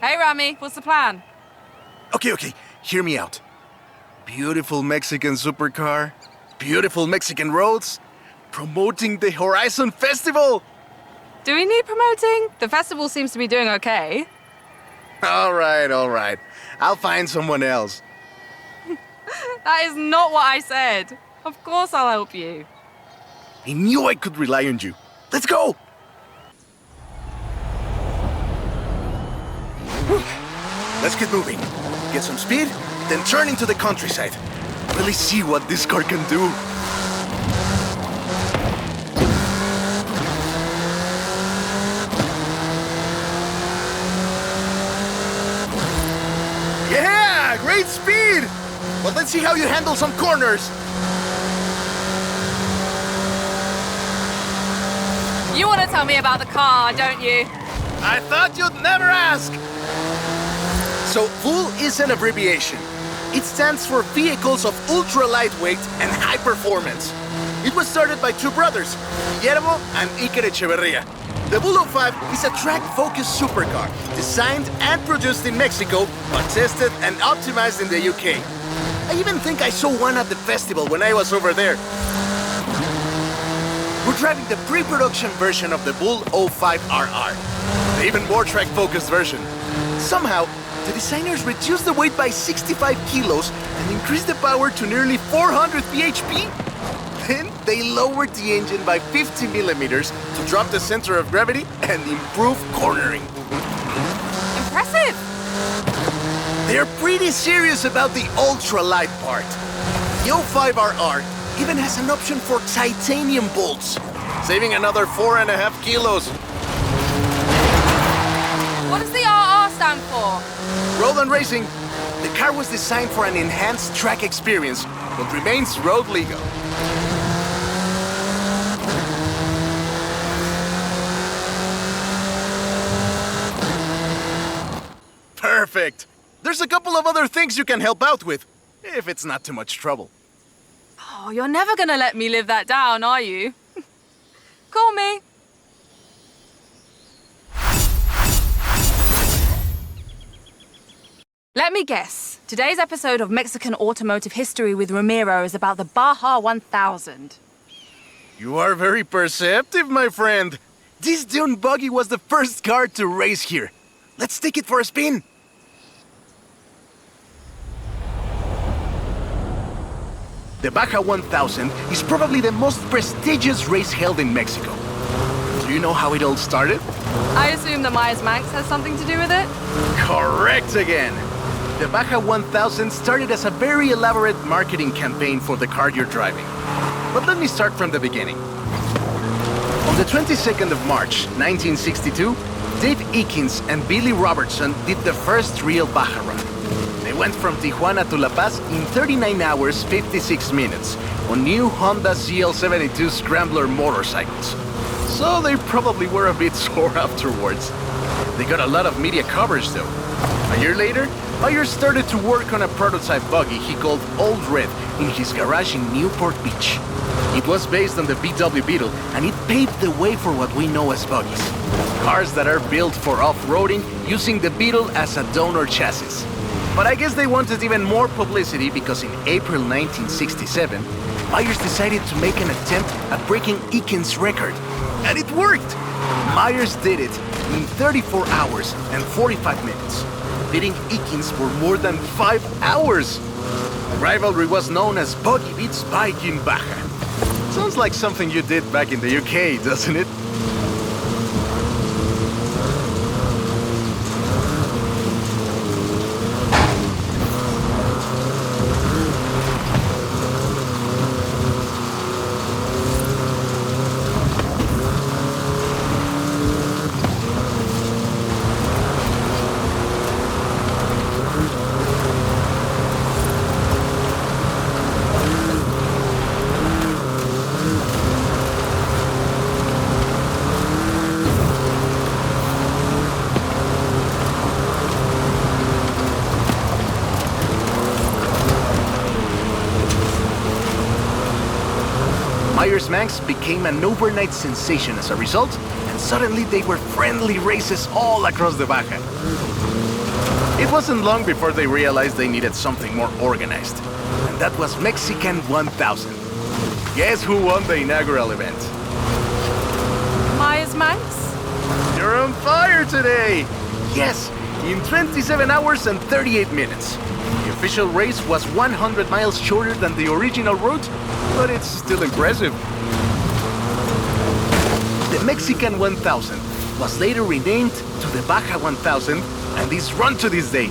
Hey, Rami, what's the plan? Okay, hear me out. Beautiful Mexican supercar, beautiful Mexican roads, promoting the Horizon Festival! Do we need promoting? The festival seems to be doing okay. All right. I'll find someone else. That is not what I said. Of course I'll help you. I knew I could rely on you. Let's go! Let's get moving. Get some speed, then turn into the countryside. Really see what this car can do. Yeah, great speed! But let's see how you handle some corners. You want to tell me about the car, don't you? I thought you'd never ask! So, VUL is an abbreviation. It stands for Vehicles of Ultra Lightweight and High Performance. It was started by two brothers, Guillermo and Iker Echeverria. The VUL 05 is a track-focused supercar, designed and produced in Mexico, but tested and optimized in the UK. I even think I saw one at the festival when I was over there. We're driving the pre-production version of the VUL 05RR, the even more track-focused version. Somehow, the designers reduced the weight by 65 kilos and increased the power to nearly 400 bhp. Then they lowered the engine by 50 millimeters to drop the center of gravity and improve cornering. Impressive! They're pretty serious about the ultralight part. The 05RR even has an option for titanium bolts, saving another 4.5 kilos. What does the RR stand for? Road and Racing. The car was designed for an enhanced track experience, but remains road legal. Perfect! There's a couple of other things you can help out with, if it's not too much trouble. Oh, you're never gonna let me live that down, are you? Call me. Let me guess. Today's episode of Mexican Automotive History with Ramiro is about the Baja 1000. You are very perceptive, my friend. This dune buggy was the first car to race here. Let's take it for a spin. The Baja 1000 is probably the most prestigious race held in Mexico. Do you know how it all started? I assume the Myers-Manx has something to do with it? Correct again! The Baja 1000 started as a very elaborate marketing campaign for the car you're driving. But let me start from the beginning. On the 22nd of March, 1962, Dave Eakins and Billy Robertson did the first real Baja run. They went from Tijuana to La Paz in 39 hours, 56 minutes on new Honda CL72 Scrambler motorcycles. So they probably were a bit sore afterwards. They got a lot of media coverage though. A year later, Myers started to work on a prototype buggy he called Old Red in his garage in Newport Beach. It was based on the VW Beetle, and it paved the way for what we know as buggies. Cars that are built for off-roading using the Beetle as a donor chassis. But I guess they wanted even more publicity because in April 1967, Myers decided to make an attempt at breaking Eakins' record. And it worked! Myers did it in 34 hours and 45 minutes, beating Eakins for more than 5 hours. The rivalry was known as Buggy Beats Bike in Baja. Sounds like something you did back in the UK, doesn't it? years max became an overnight sensation as a result, and suddenly they were friendly races all across the Baja. It wasn't long before they realized they needed something more organized, and that was Mexican 1000. Guess who won the inaugural event? Myers Manx? You're on fire today! Yes, in 27 hours and 38 minutes. The official race was 100 miles shorter than the original route, but it's still impressive. The Mexican 1000 was later renamed to the Baja 1000 and is run to this day.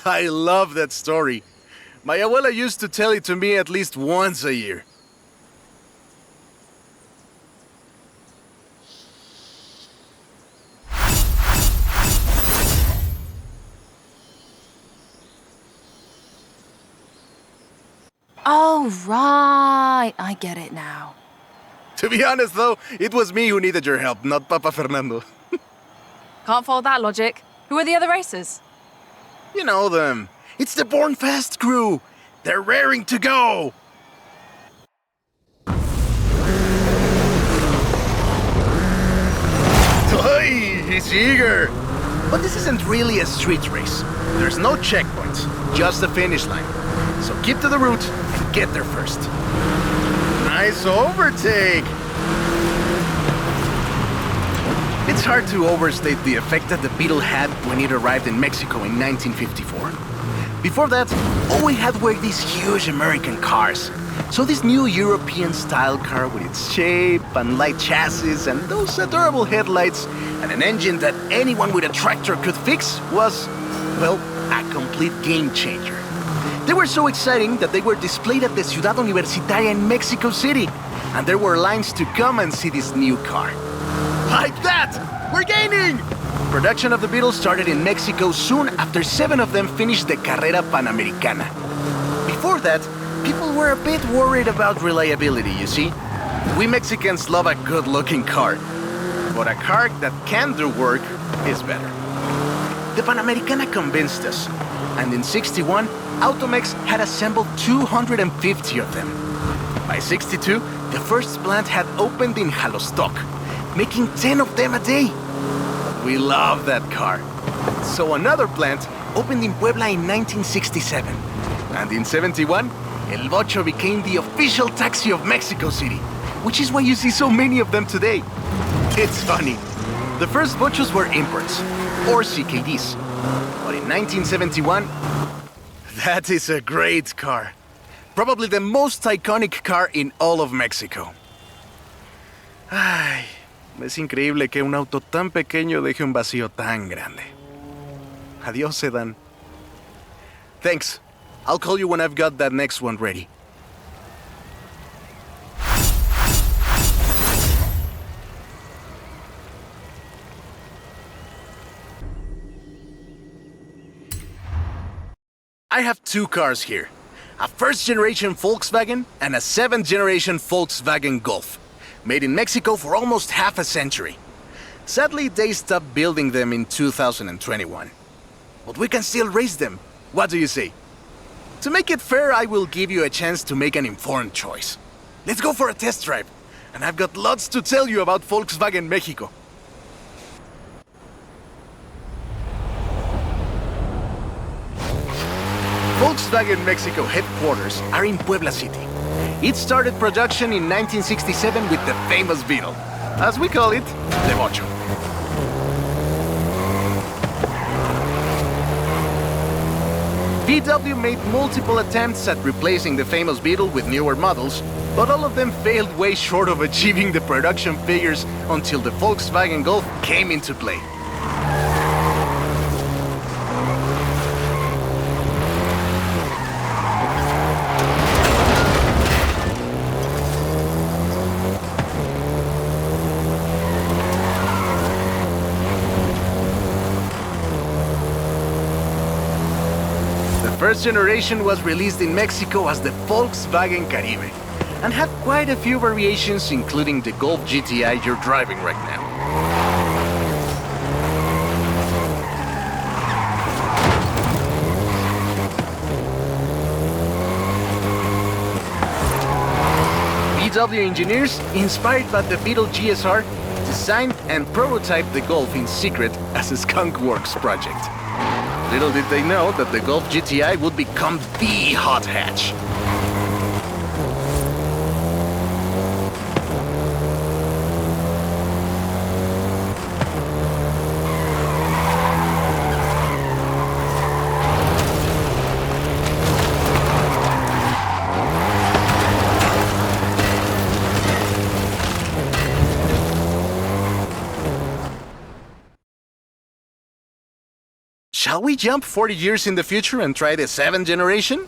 I love that story. My abuela used to tell it to me at least once a year. Oh, right. I get it now. To be honest though, it was me who needed your help, not Papa Fernando. Can't follow that logic. Who are the other racers? You know them. It's the Born Fast crew. They're raring to go. Hey, he's eager. But this isn't really a street race. There's no checkpoints, just the finish line. So keep to the route and get there first. Nice overtake. It's hard to overstate the effect that the Beetle had when it arrived in Mexico in 1954. Before that, all we had were these huge American cars. So this new European-style car with its shape and light chassis and those adorable headlights and an engine that anyone with a tractor could fix was, well, a complete game changer. They were so exciting that they were displayed at the Ciudad Universitaria in Mexico City, and there were lines to come and see this new car. Like that! We're gaining! Production of the Beetle started in Mexico soon after 7 of them finished the Carrera Panamericana. Before that, people were a bit worried about reliability, you see. We Mexicans love a good-looking car, but a car that can do work is better. The Panamericana convinced us, and in '61, Automex had assembled 250 of them. By '62, the first plant had opened in Jalostoc, making 10 of them a day. We love that car. So another plant opened in Puebla in 1967. And in '71, El Bocho became the official taxi of Mexico City, which is why you see so many of them today. It's funny. The first Bochos were imports, or CKDs. But in 1971, that is a great car. Probably the most iconic car in all of Mexico. Ay, es increíble que un auto tan pequeño deje un vacío tan grande. Adiós, sedan. Thanks. I'll call you when I've got that next one ready. I have 2 cars here. A first-generation Volkswagen and a 7th-generation Volkswagen Golf, made in Mexico for almost half a century. Sadly, they stopped building them in 2021. But we can still race them. What do you say? To make it fair, I will give you a chance to make an informed choice. Let's go for a test drive. And I've got lots to tell you about Volkswagen Mexico. Volkswagen Mexico headquarters are in Puebla City. It started production in 1967 with the famous Beetle. As we call it, the Bocho. VW made multiple attempts at replacing the famous Beetle with newer models, but all of them failed way short of achieving the production figures until the Volkswagen Golf came into play. The first generation was released in Mexico as the Volkswagen Caribe, and had quite a few variations, including the Golf GTI you're driving right now. VW engineers, inspired by the Beetle GSR, designed and prototyped the Golf in secret as a Skunk Works project. Little did they know that the Golf GTI would become the hot hatch. Shall we jump 40 years in the future and try the 7th generation?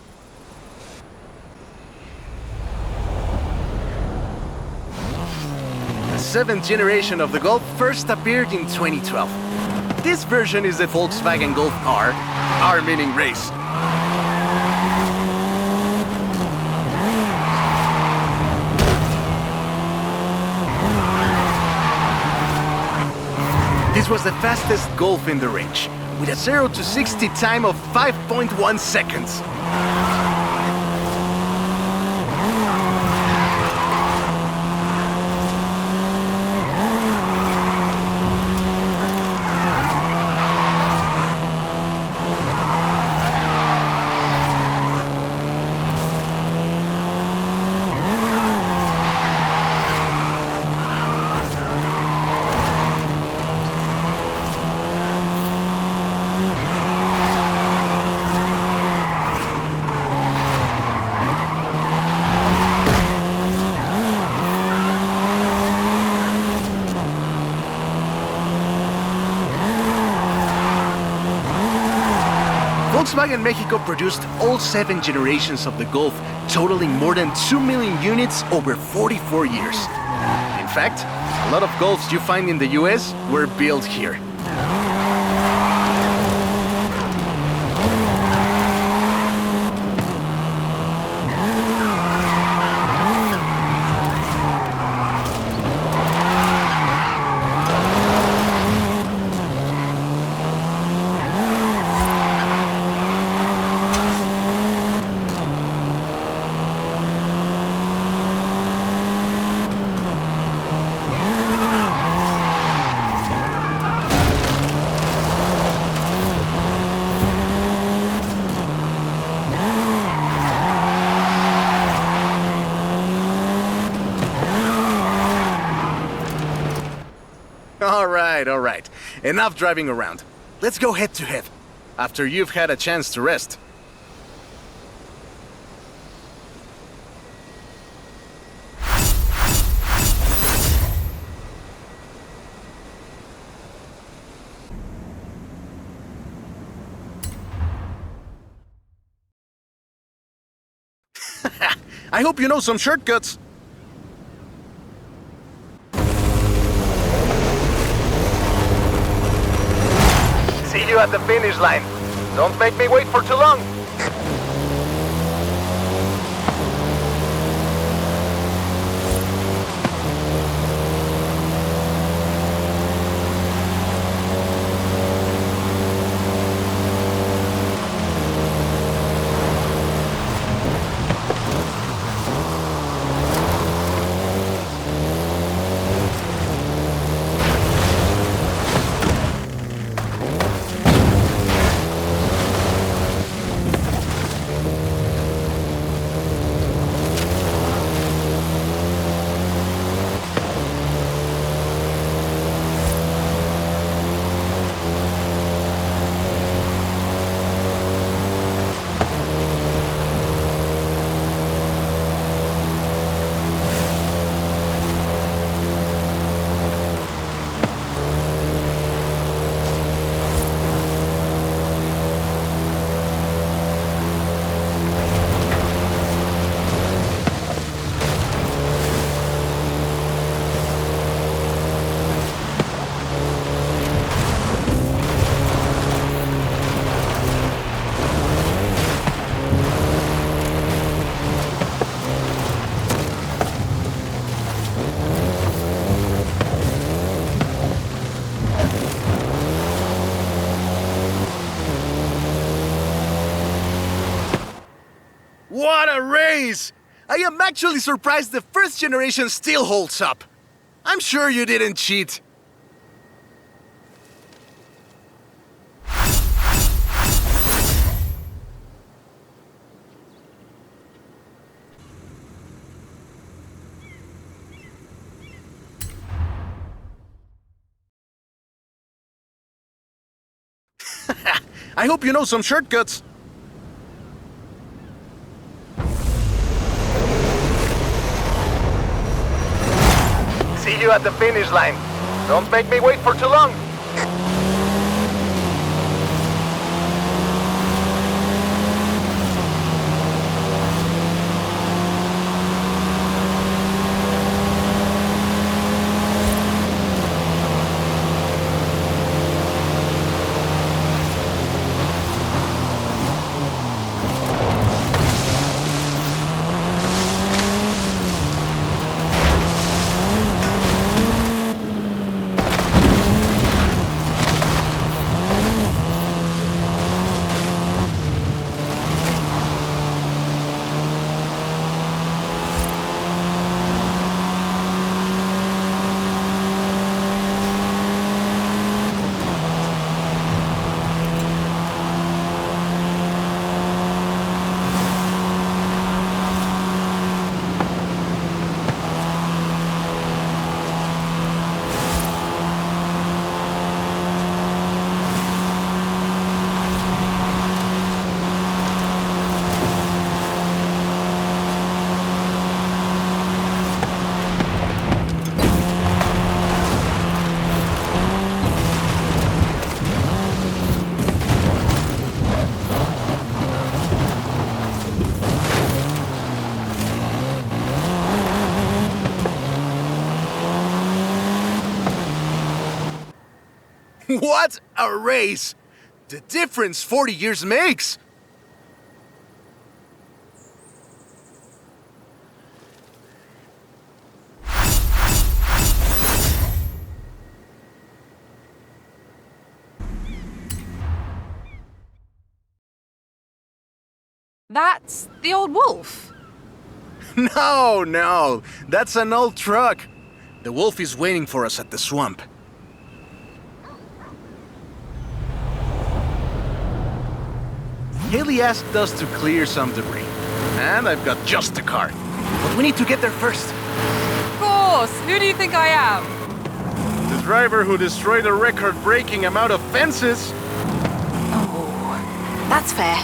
The 7th generation of the Golf first appeared in 2012. This version is the Volkswagen Golf R, R meaning race. This was the fastest Golf in the range, with a 0 to 60 time of 5.1 seconds. Volkswagen Mexico produced all 7 generations of the Golf, totaling more than 2 million units over 44 years. In fact, a lot of Golfs you find in the US were built here. All right. Enough driving around. Let's go head to head, after you've had a chance to rest. I hope you know some shortcuts. See you at the finish line. Don't make me wait for too long. What a race! I am actually surprised the first generation still holds up. I'm sure you didn't cheat. I hope you know some shortcuts. See you at the finish line. Don't make me wait for too long. What a race! The difference 40 years makes! That's the old wolf. No, that's an old truck. The wolf is waiting for us at the swamp. Haley asked us to clear some debris, and I've got just the car. But we need to get there first. Of course! Who do you think I am? The driver who destroyed a record-breaking amount of fences. Oh, that's fair.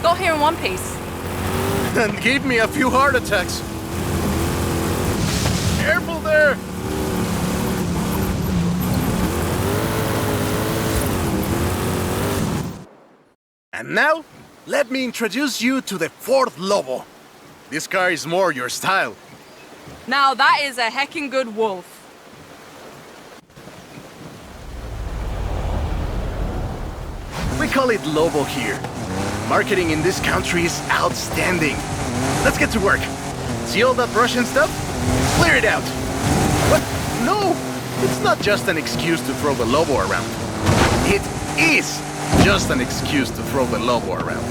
Got here in one piece. And gave me a few heart attacks. Careful there! And now, let me introduce you to the fourth Lobo. This car is more your style. Now that is a heckin' good wolf. We call it Lobo here. Marketing in this country is outstanding. Let's get to work. See all that Russian stuff? Clear it out. What? No! It's not just an excuse to throw the Lobo around. It is just an excuse to throw the Lobo around.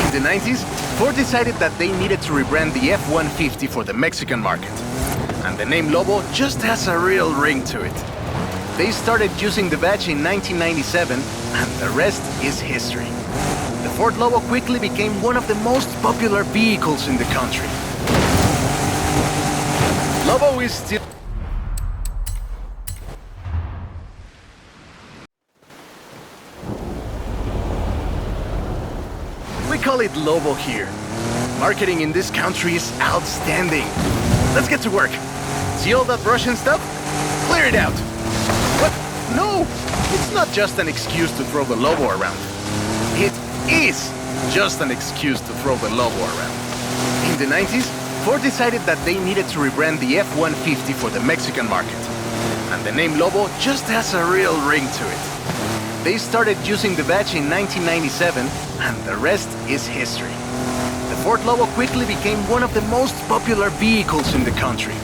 In the 90s, Ford decided that they needed to rebrand the F-150 for the Mexican market. And the name Lobo just has a real ring to it. They started using the badge in 1997, and the rest is history. The Ford Lobo quickly became one of the most popular vehicles in the country. Lobo is still... We call it Lobo here. Marketing in this country is outstanding. Let's get to work. See all that Russian stuff? Clear it out. What? No! It's not just an excuse to throw the Lobo around. It is just an excuse to throw the Lobo around. In the 90s, Ford decided that they needed to rebrand the F-150 for the Mexican market. And the name Lobo just has a real ring to it. They started using the badge in 1997, and the rest is history. The Ford Lobo quickly became one of the most popular vehicles in the country.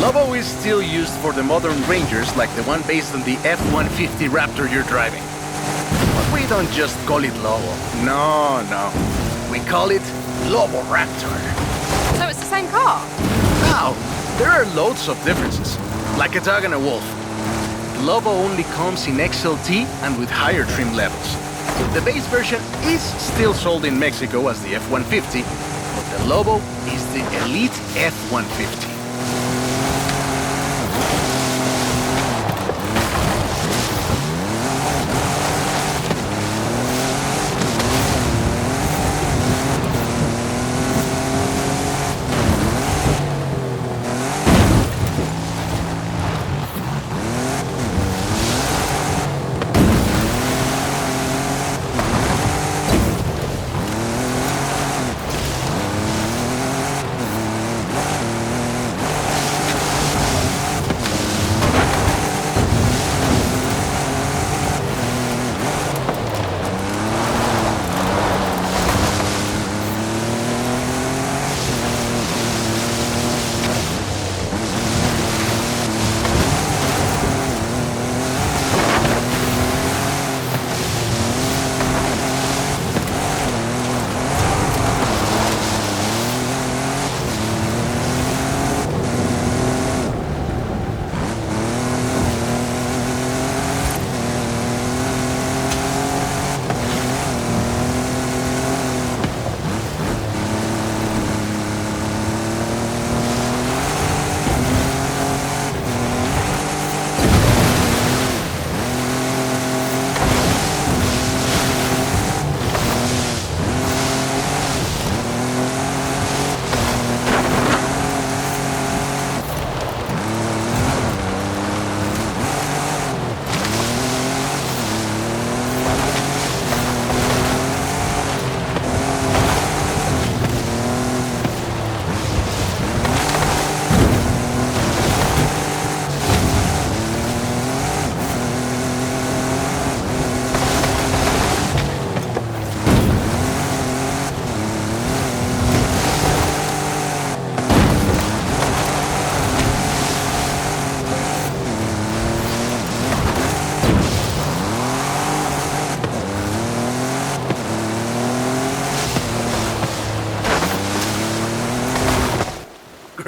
Lobo is still used for the modern Rangers like the one based on the F-150 Raptor you're driving. But we don't just call it Lobo. No. We call it Lobo Raptor. So it's the same car? Now, there are loads of differences, like a dog and a wolf. The Lobo only comes in XLT and with higher trim levels. The base version is still sold in Mexico as the F-150, but the Lobo is the elite F-150.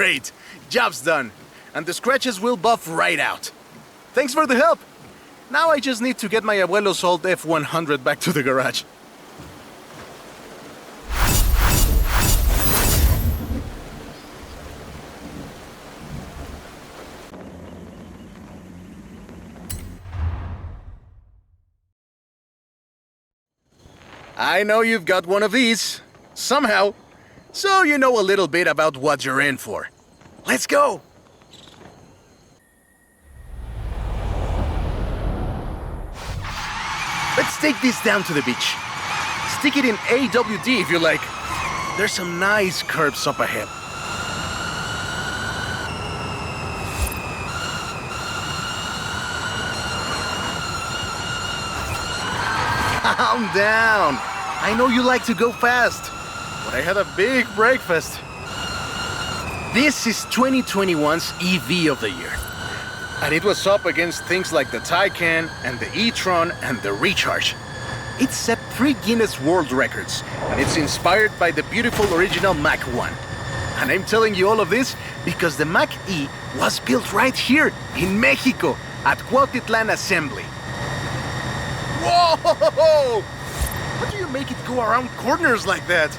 Great! Job's done. And the scratches will buff right out. Thanks for the help! Now I just need to get my abuelo's old F-100 back to the garage. I know you've got one of these. Somehow. So you know a little bit about what you're in for. Let's go! Let's take this down to the beach. Stick it in AWD if you like. There's some nice curves up ahead. Calm down. I know you like to go fast, but I had a big breakfast. This is 2021's EV of the year. And it was up against things like the Taycan and the e-tron and the Recharge. It set 3 Guinness World Records, and it's inspired by the beautiful original Mach 1. And I'm telling you all of this because the Mach E was built right here in Mexico at Cuautitlán Assembly. Whoa! How do you make it go around corners like that?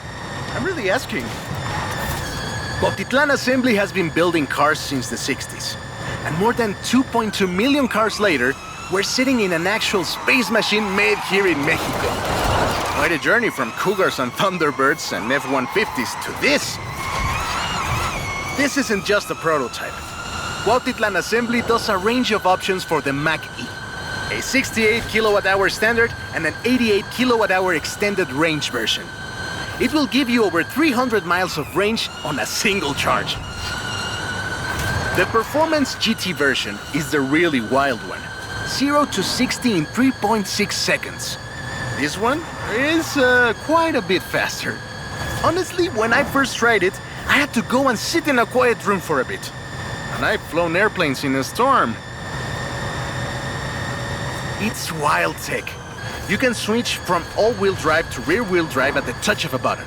I'm really asking. Cuautitlán Assembly has been building cars since the 60s. And more than 2.2 million cars later, we're sitting in an actual space machine made here in Mexico. Quite a journey from Cougars and Thunderbirds and F-150s to this. This isn't just a prototype. Cuautitlán Assembly does a range of options for the Mach-E. A 68 kilowatt-hour standard and an 88 kilowatt-hour extended range version. It will give you over 300 miles of range on a single charge. The Performance GT version is the really wild one. 0 to 60 in 3.6 seconds. This one is quite a bit faster. Honestly, when I first tried it, I had to go and sit in a quiet room for a bit. And I've flown airplanes in a storm. It's wild tech. You can switch from all-wheel drive to rear-wheel drive at the touch of a button.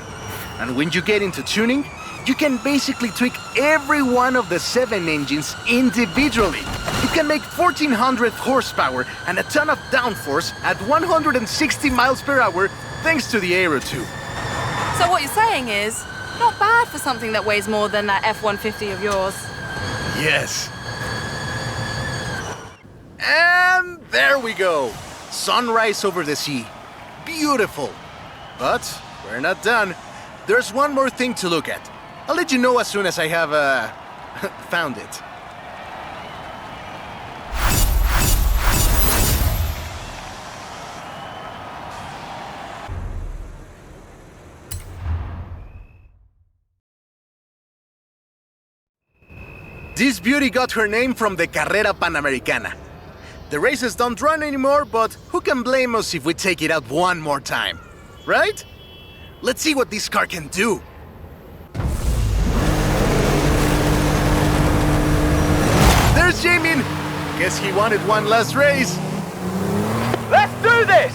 And when you get into tuning, you can basically tweak every one of the 7 engines individually. It can make 1,400 horsepower and a ton of downforce at 160 miles per hour thanks to the Aero 2. So what you're saying is, not bad for something that weighs more than that F-150 of yours. Yes. And there we go. Sunrise over the sea. Beautiful. But we're not done. There's one more thing to look at. I'll let you know as soon as I have, found it. This beauty got her name from the Carrera Panamericana. The races don't run anymore, but who can blame us if we take it out one more time? Right? Let's see what this car can do. There's Jamin! Guess he wanted one last race. Let's do this!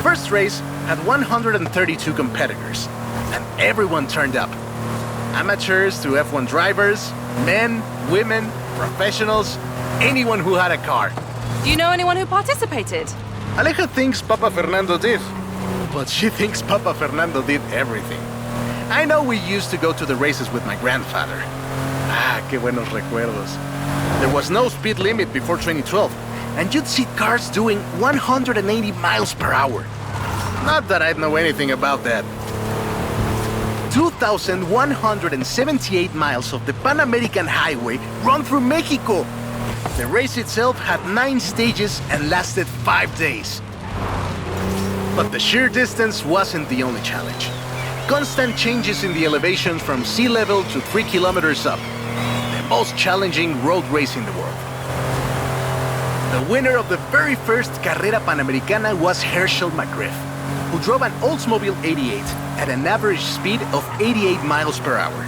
First race had 132 competitors, and everyone turned up. Amateurs to F1 drivers, men, women, professionals, anyone who had a car. Do you know anyone who participated? Aleja thinks Papa Fernando did, but she thinks Papa Fernando did everything. I know we used to go to the races with my grandfather. Ah, qué buenos recuerdos. There was no speed limit before 2012, and you'd see cars doing 180 miles per hour. Not that I'd know anything about that. 2,178 miles of the Pan American Highway run through Mexico. The race itself had 9 stages and lasted 5 days. But the sheer distance wasn't the only challenge. Constant changes in the elevation from sea level to 3 kilometers up. The most challenging road race in the world. The winner of the very first Carrera Panamericana was Herschel McGriff, who drove an Oldsmobile 88 at an average speed of 88 miles per hour.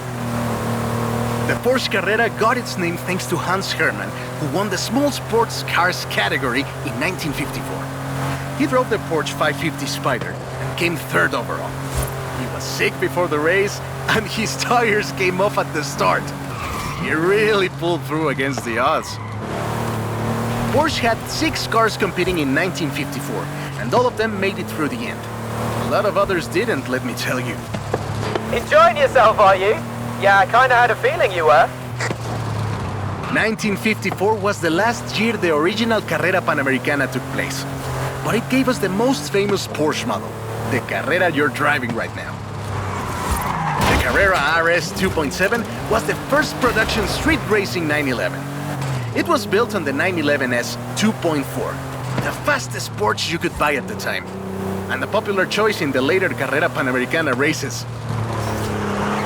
The Porsche Carrera got its name thanks to Hans Hermann, who won the small sports cars category in 1954. He drove the Porsche 550 Spider and came 3rd overall. He was sick before the race, and his tires came off at the start. He really pulled through against the odds. Porsche had 6 cars competing in 1954, and all of them made it through the end. A lot of others didn't, let me tell you. Enjoying yourself, are you? Yeah, I kinda had a feeling you were. 1954 was the last year the original Carrera Panamericana took place. but it gave us the most famous Porsche model, the Carrera you're driving right now. The Carrera RS 2.7 was the first production street racing 911. It was built on the 911S 2.4, the fastest Porsche you could buy at the time, and a popular choice in the later Carrera Panamericana races.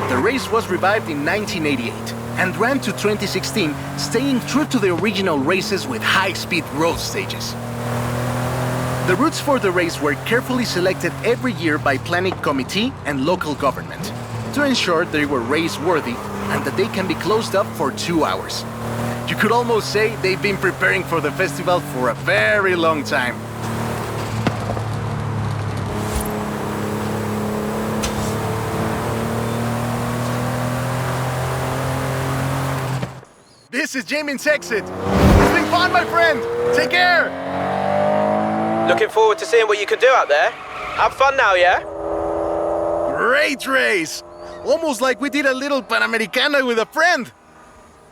The race was revived in 1988 and ran to 2016, staying true to the original races with high-speed road stages. The routes for the race were carefully selected every year by planning committee and local government to ensure they were race-worthy and that they can be closed up for 2 hours. You could almost say they've been preparing for the festival for a very long time. This is Jamin's exit. It's been fun, my friend. Take care. Looking forward to seeing what you can do out there. Have fun now, yeah? Great race. Almost like we did a little Panamericana with a friend.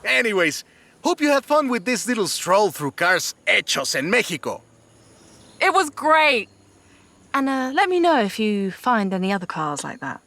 Anyways, hope you had fun with this little stroll through cars hechos en Mexico. It was great. And let me know if you find any other cars like that.